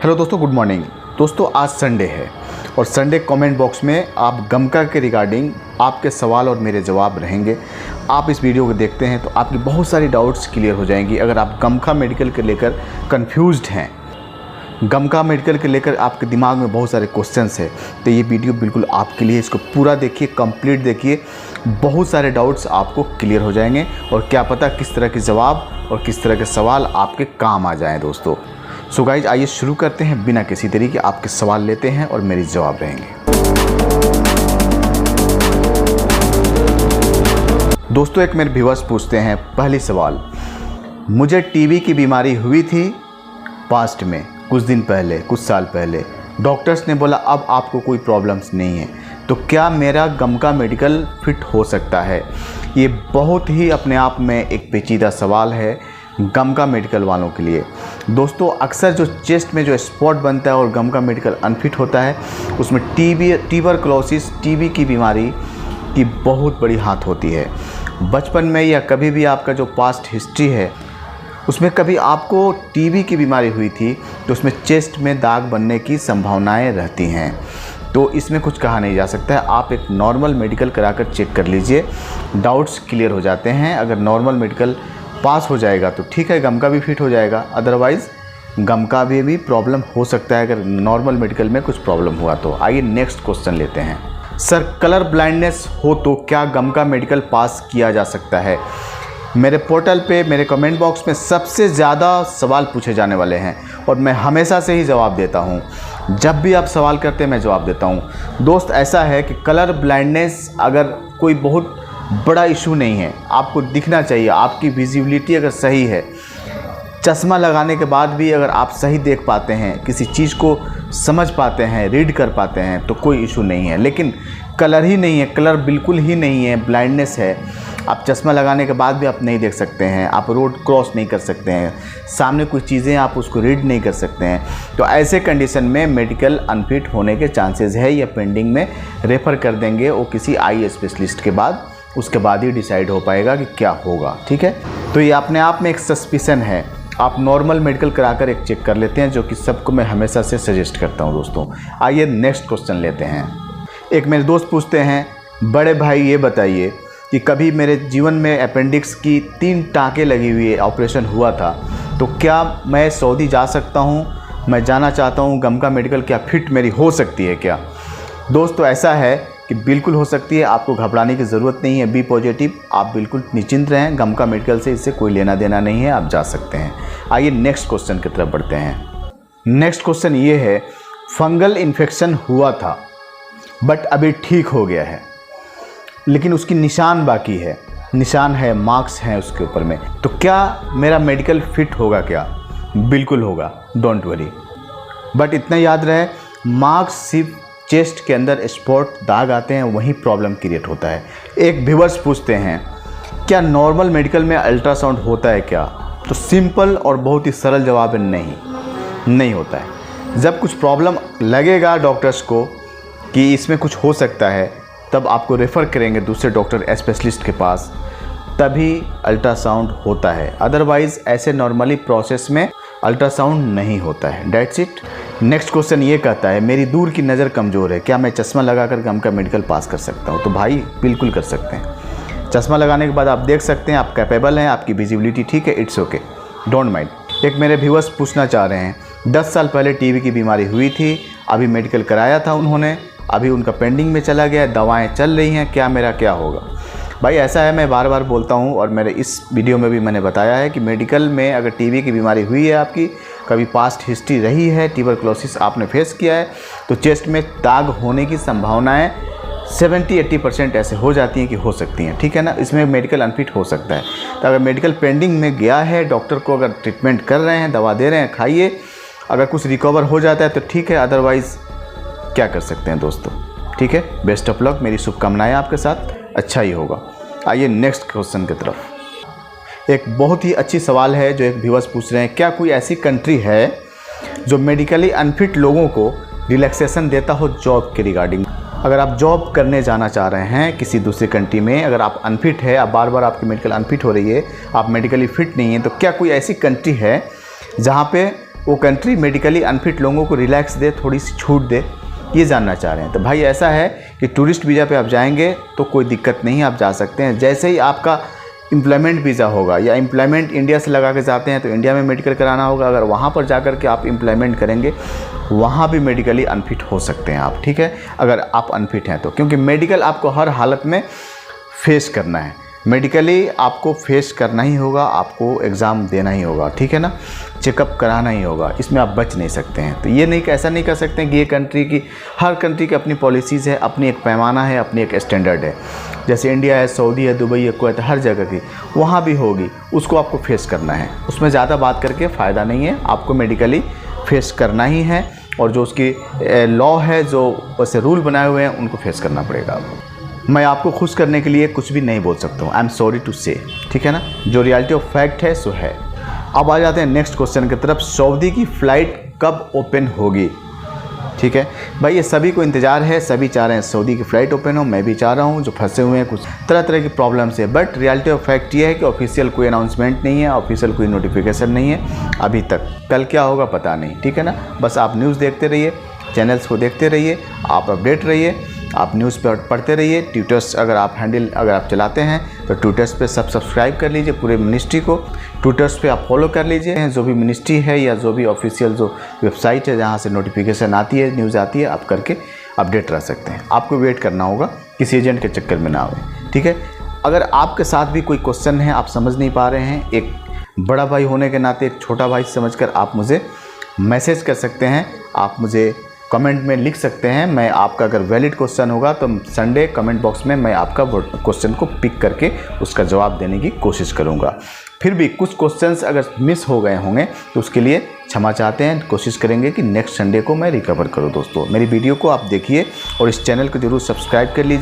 Hello दोस्तों, good morning. दोस्तों आज संडे है और संडे कमेंट बॉक्स में आप गमका के रिगार्डिंग आपके सवाल और मेरे जवाब रहेंगे। आप इस वीडियो को देखते हैं तो आपकी बहुत सारी डाउट्स क्लियर हो जाएंगी। अगर आप गमका मेडिकल के लेकर कंफ्यूज्ड हैं, गमका मेडिकल के लेकर आपके दिमाग में बहुत सारे क्वेश्चंस है, तो ये वीडियो बिल्कुल आपके लिए। इसको पूरा देखिए, कंप्लीट देखिए, बहुत सारे डाउट्स आपको क्लियर हो जाएंगे और क्या पता किस तरह के जवाब और किस तरह के सवाल आपके काम आ जाएं दोस्तों। सो गाइज आइए शुरू करते हैं। बिना किसी तरीके आपके सवाल लेते हैं और मेरे जवाब रहेंगे। दोस्तों एक मेरे व्यूअर्स पूछते हैं, पहली सवाल, मुझे टीबी की बीमारी हुई थी पास्ट में, कुछ दिन पहले, कुछ साल पहले। डॉक्टर्स ने बोला अब आपको कोई प्रॉब्लम्स नहीं है, तो क्या मेरा गमका मेडिकल फिट हो सकता है? ये बहुत ही अपने आप में एक पेचीदा सवाल है गमका मेडिकल वालों के लिए। दोस्तों अक्सर जो चेस्ट में जो स्पॉट बनता है और गमका मेडिकल अनफिट होता है, उसमें ट्यूबरकुलोसिस, टीबी की बीमारी की बहुत बड़ी हाथ होती है। बचपन में या कभी भी आपका जो पास्ट हिस्ट्री है उसमें कभी आपको टीबी की बीमारी हुई थी तो उसमें चेस्ट में दाग बनने की संभावनाएं रहती हैं। तो इसमें कुछ कहा नहीं जा सकता है। आप एक नॉर्मल मेडिकल कराकर चेक कर लीजिए, डाउट्स क्लियर हो जाते हैं। अगर नॉर्मल मेडिकल पास हो जाएगा तो ठीक है, गमका भी फिट हो जाएगा। अदरवाइज़ गमका भी प्रॉब्लम हो सकता है अगर नॉर्मल मेडिकल में कुछ प्रॉब्लम हुआ तो। आइए नेक्स्ट क्वेश्चन लेते हैं। सर कलर ब्लाइंडनेस हो तो क्या गमका मेडिकल पास किया जा सकता है? मेरे पोर्टल पे, मेरे कमेंट बॉक्स में सबसे ज़्यादा सवाल पूछे जाने वाले हैं और मैं हमेशा से ही जवाब देता हूँ। जब भी आप सवाल करते हैं मैं जवाब देता हूँ। दोस्त ऐसा है कि कलर ब्लाइंडनेस अगर कोई बहुत बड़ा इशू नहीं है, आपको दिखना चाहिए, आपकी विजिबिलिटी अगर सही है, चश्मा लगाने के बाद भी अगर आप सही देख पाते हैं, किसी चीज़ को समझ पाते हैं, रीड कर पाते हैं तो कोई इशू नहीं है। लेकिन कलर ही नहीं है, कलर बिल्कुल ही नहीं है, ब्लाइंडनेस है, आप चश्मा लगाने के बाद भी आप नहीं देख सकते हैं, आप रोड क्रॉस नहीं कर सकते हैं, सामने कुछ चीज़ें आप उसको रीड नहीं कर सकते हैं, तो ऐसे कंडीशन में मेडिकल अनफिट होने के चांसेस है या पेंडिंग में रेफ़र कर देंगे वो किसी आई स्पेशलिस्ट के बाद। उसके बाद ही डिसाइड हो पाएगा कि क्या होगा। ठीक है, तो ये अपने आप में एक सस्पिशन है। आप नॉर्मल मेडिकल कराकर एक चेक कर लेते हैं, जो कि सबको मैं हमेशा से सजेस्ट करता हूं दोस्तों। आइए नेक्स्ट क्वेश्चन लेते हैं। एक मेरे दोस्त पूछते हैं, बड़े भाई ये बताइए कि कभी मेरे जीवन में अपेंडिक्स की 3 टाँकें लगी हुई है, ऑपरेशन हुआ था, तो क्या मैं सऊदी जा सकता हूँ? मैं जाना चाहता हूँ, गमका मेडिकल क्या फिट मेरी हो सकती है क्या? दोस्तों ऐसा है कि बिल्कुल हो सकती है, आपको घबराने की ज़रूरत नहीं है। बी पॉजिटिव, आप बिल्कुल निश्चिंत रहें, गमका मेडिकल से इससे कोई लेना देना नहीं है, आप जा सकते हैं। आइए नेक्स्ट क्वेश्चन की तरफ बढ़ते हैं। नेक्स्ट क्वेश्चन ये है, फंगल इन्फेक्शन हुआ था बट अभी ठीक हो गया है, लेकिन उसकी निशान बाकी है, निशान है, मार्क्स हैं उसके ऊपर में, तो क्या मेरा मेडिकल फिट होगा क्या? बिल्कुल होगा, डोंट वरी। बट इतना याद रहे, मार्क्स सिर्फ चेस्ट के अंदर स्पॉट दाग आते हैं, वहीं प्रॉब्लम क्रिएट होता है। एक व्यूअर्स पूछते हैं, क्या नॉर्मल मेडिकल में अल्ट्रासाउंड होता है क्या? तो सिंपल और बहुत ही सरल जवाब है, नहीं होता है। जब कुछ प्रॉब्लम लगेगा डॉक्टर्स को कि इसमें कुछ हो सकता है, तब आपको रेफ़र करेंगे दूसरे डॉक्टर स्पेशलिस्ट के पास, तभी अल्ट्रासाउंड होता है। अदरवाइज़ ऐसे नॉर्मली प्रोसेस में अल्ट्रासाउंड नहीं होता है। That's it. नेक्स्ट क्वेश्चन ये कहता है, मेरी दूर की नज़र कमज़ोर है, क्या मैं चश्मा लगाकर गमका मेडिकल पास कर सकता हूँ? तो भाई बिल्कुल कर सकते हैं। चश्मा लगाने के बाद आप देख सकते हैं, आप कैपेबल हैं, आपकी विजिबिलिटी ठीक है, इट्स ओके, डोंट माइंड। एक मेरे व्यूअर्स पूछना चाह रहे हैं, 10 साल पहले टीबी की बीमारी हुई थी, अभी मेडिकल कराया था उन्होंने, अभी उनका पेंडिंग में चला गया, दवाएँ चल रही हैं, क्या मेरा क्या होगा? भाई ऐसा है, मैं बार बार बोलता हूँ और मेरे इस वीडियो में भी मैंने बताया है कि मेडिकल में अगर टीबी की बीमारी हुई है, आपकी कभी पास्ट हिस्ट्री रही है, ट्यूबरकुलोसिस आपने फेस किया है, तो चेस्ट में दाग होने की संभावनाएं 70-80% ऐसे हो जाती हैं कि हो सकती हैं। ठीक है ना, इसमें मेडिकल अनफिट हो सकता है। तो अगर मेडिकल पेंडिंग में गया है, डॉक्टर को अगर ट्रीटमेंट कर रहे हैं, दवा दे रहे हैं, खाइए, अगर कुछ रिकवर हो जाता है तो ठीक है, अदरवाइज़ क्या कर सकते हैं दोस्तों। ठीक है, बेस्ट ऑफ लक, मेरी शुभकामनाएँ आपके साथ, अच्छा ही होगा। आइए नेक्स्ट क्वेश्चन की तरफ। एक बहुत ही अच्छी सवाल है जो एक व्यूअर्स पूछ रहे हैं, क्या कोई ऐसी कंट्री है जो मेडिकली अनफिट लोगों को रिलैक्सेशन देता हो जॉब के रिगार्डिंग? अगर आप जॉब करने जाना चाह रहे हैं किसी दूसरी कंट्री में, अगर आप अनफिट है, आप बार बार आपकी मेडिकल अनफिट हो रही है, आप मेडिकली फिट नहीं हैं, तो क्या कोई ऐसी कंट्री है जहाँ पे वो कंट्री मेडिकली अनफिट लोगों को रिलैक्स दे, थोड़ी सी छूट दे, ये जानना चाह रहे हैं। तो भाई ऐसा है कि टूरिस्ट वीज़ा पे आप जाएंगे तो कोई दिक्कत नहीं, आप जा सकते हैं। जैसे ही आपका एम्प्लॉयमेंट वीज़ा होगा या एम्प्लॉयमेंट इंडिया से लगा के जाते हैं तो इंडिया में मेडिकल कराना होगा। अगर वहाँ पर जा कर के आप एम्प्लॉयमेंट करेंगे, वहाँ भी मेडिकली अनफिट हो सकते हैं आप, ठीक है, अगर आप अनफिट हैं तो। क्योंकि मेडिकल आपको हर हालत में फेस करना है, मेडिकली आपको फेस करना ही होगा, आपको एग्ज़ाम देना ही होगा, ठीक है ना, चेकअप कराना ही होगा, इसमें आप बच नहीं सकते हैं। तो ये नहीं, ऐसा नहीं कर सकते हैं कि ये कंट्री की, हर कंट्री की अपनी पॉलिसीज़ है, अपनी एक पैमाना है, अपनी एक स्टैंडर्ड है। जैसे इंडिया है, सऊदी है, दुबई है, कुवैत, हर जगह की वहाँ भी होगी, उसको आपको फेस करना है। उसमें ज़्यादा बात करके फ़ायदा नहीं है, आपको मेडिकली फेस करना ही है। और जो उसकी लॉ है, जो वैसे रूल बनाए हुए हैं, उनको फेस करना पड़ेगा आपको। मैं आपको खुश करने के लिए कुछ भी नहीं बोल सकता हूँ, आई एम सॉरी टू से, ठीक है ना, जो रियलिटी ऑफ फैक्ट है सो है। अब आ जाते हैं नेक्स्ट क्वेश्चन की तरफ, सऊदी की फ़्लाइट कब ओपन होगी? ठीक है भाई, ये सभी को इंतज़ार है, सभी चाह रहे हैं सऊदी की फ़्लाइट ओपन हो, मैं भी चाह रहा हूँ, जो फंसे हुए हैं कुछ तरह तरह की प्रॉब्लम से। बट रियलिटी ऑफ फैक्ट ये है कि ऑफिशियल कोई अनाउंसमेंट नहीं है, ऑफिशियल कोई नोटिफिकेशन नहीं है अभी तक। कल क्या होगा पता नहीं, ठीक है ना। बस आप न्यूज़ देखते रहिए, चैनल्स को देखते रहिए, आप अपडेट रहिए, आप न्यूज़ पर पढ़ते रहिए। ट्विटर्स अगर आप चलाते हैं तो ट्विटर्स पे सब्सक्राइब कर लीजिए पूरे मिनिस्ट्री को, ट्विटर्स पे आप फॉलो कर लीजिए। जो भी मिनिस्ट्री है या जो भी ऑफिशियल जो वेबसाइट है जहाँ से नोटिफिकेशन आती है, न्यूज़ आती है, आप करके अपडेट रह सकते हैं। आपको वेट करना होगा, किसी एजेंट के चक्कर में ना आए, ठीक है। अगर आपके साथ भी कोई क्वेश्चन है, आप समझ नहीं पा रहे हैं, एक बड़ा भाई होने के नाते एक छोटा भाई समझकर आप मुझे मैसेज कर सकते हैं, आप मुझे कमेंट में लिख सकते हैं। मैं आपका अगर वैलिड क्वेश्चन होगा तो संडे कमेंट बॉक्स में मैं आपका क्वेश्चन को पिक करके उसका जवाब देने की कोशिश करूंगा। फिर भी कुछ क्वेश्चंस अगर मिस हो गए होंगे तो उसके लिए क्षमा चाहते हैं। कोशिश करेंगे कि नेक्स्ट संडे को मैं रिकवर करूं। दोस्तों, मेरी वीडियो को आप देखिए और इस चैनल को जरूर सब्सक्राइब कर लीजिए।